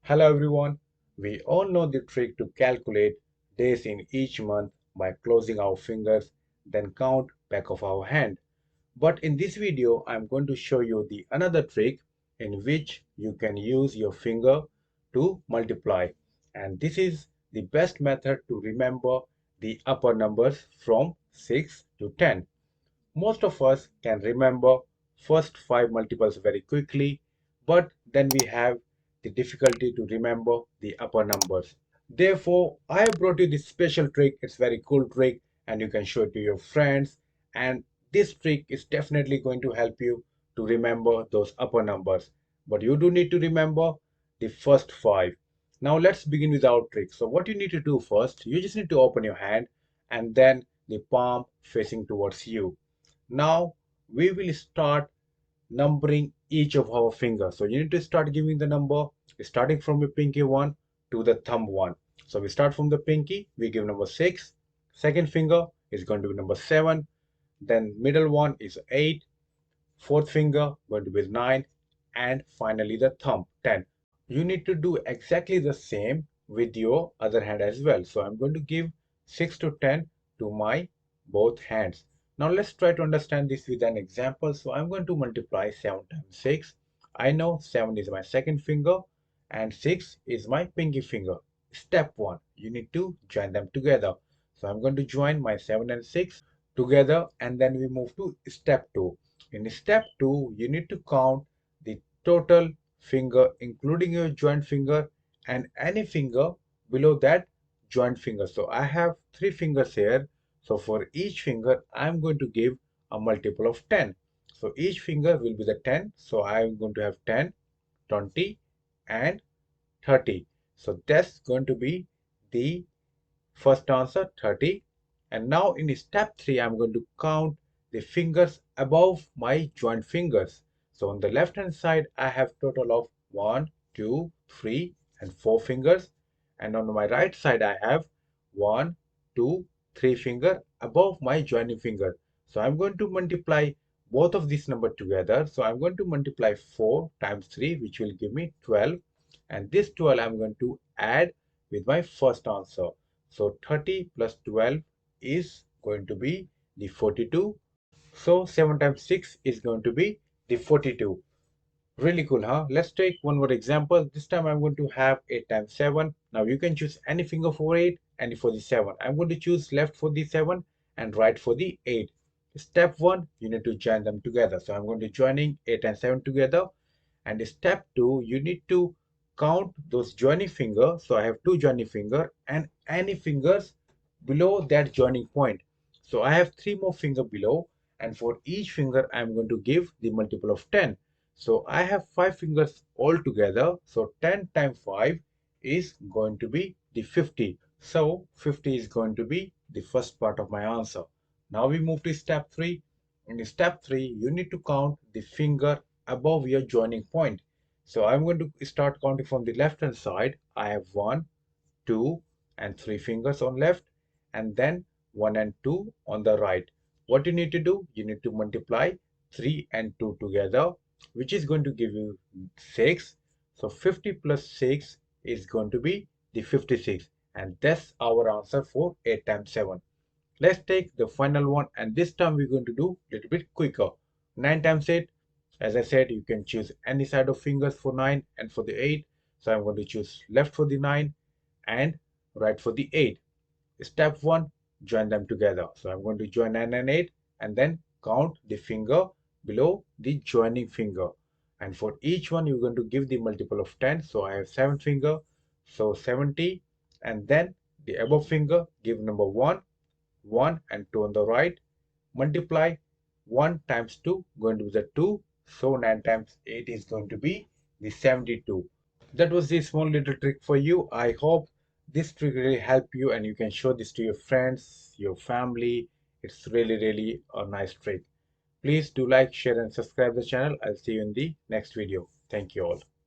Hello everyone. We all know the trick to calculate days in each month by closing our fingers, then count back of our hand. But in this video, I'm going to show you the another trick in which you can use your finger to multiply. And this is the best method to remember the upper numbers from 6 to 10. Most of us can remember first 5 multiples very quickly, but then we have the difficulty to remember the upper numbers. Therefore, I have brought you this special trick. It's very cool trick and you can show it to your friends. And this trick is definitely going to help you to remember those upper numbers. But you do need to remember the first 5. Now let's begin with our trick. So what you need to do first, you just need to open your hand and then the palm facing towards you. Now we will start numbering each of our fingers. So you need to start giving the number starting from the pinky one to the thumb one. So we start from the pinky, we give number 6. Second finger is going to be number 7. Then middle one is 8. Fourth finger going to be 9. And finally the thumb 10. You need to do exactly the same with your other hand as well. So I'm going to give 6 to 10 to my both hands. Now let's try to understand this with an example. So I'm going to multiply 7 times 6. I know 7 is my second finger and 6 is my pinky finger. Step 1, you need to join them together. So I'm going to join my 7 and 6 together and then we move to step 2. In step 2, you need to count the total finger including your joint finger and any finger below that joint finger. So I have 3 fingers here. So for each finger I'm going to give a multiple of 10. So each finger will be the 10. So I'm going to have 10, 20 and 30. So that's going to be the first answer 30. And now in step 3 I'm going to count the fingers above my joint fingers. So on the left hand side I have total of 1, 2, 3 and 4 fingers. And on my right side I have 1, 2, 3 finger above my joining finger. So I'm going to multiply both of these numbers together. So I'm going to multiply 4 times 3 which will give me 12. And this 12 I'm going to add with my first answer. So 30 plus 12 is going to be the 42. So 7 times 6 is going to be the 42. Really cool, huh? Let's take one more example. This time I'm going to have 8 times 7. Now you can choose any finger for 8 and for the 7. I'm going to choose left for the 7 and right for the 8. Step 1, you need to join them together. So I'm going to joining 8 and 7 together. And step 2, you need to count those joining fingers. So I have 2 joining finger and any fingers below that joining point. So I have 3 more finger below and for each finger I'm going to give the multiple of 10. So I have 5 fingers all together. So 10 times 5 is going to be the 50. So 50 is going to be the first part of my answer. Now we move to step 3. In step 3, you need to count the finger above your joining point. So I'm going to start counting from the left hand side. I have 1, 2 and 3 fingers on left and then 1 and 2 on the right. What you need to do, you need to multiply 3 and 2 together, which is going to give you 6. So 50 plus 6 is going to be the 56 and that's our answer for 8 times 7. Let's take the final one and this time we're going to do a little bit quicker. 9 times 8, as I said, you can choose any side of fingers for 9 and for the 8. So I'm going to choose left for the 9 and right for the 8. Step 1, join them together. So I'm going to join 9 and 8 and then count the finger below the joining finger. And for each one, you're going to give the multiple of 10. So I have 7 finger, so 70. And then the above finger, give number 1, 1 and 2 on the right. Multiply 1 times 2, going to be the 2. So 9 times 8 is going to be the 72. That was the small little trick for you. I hope this trick really help you and you can show this to your friends, your family. It's really a nice trick. Please do like, share and subscribe the channel. I'll see you in the next video. Thank you all.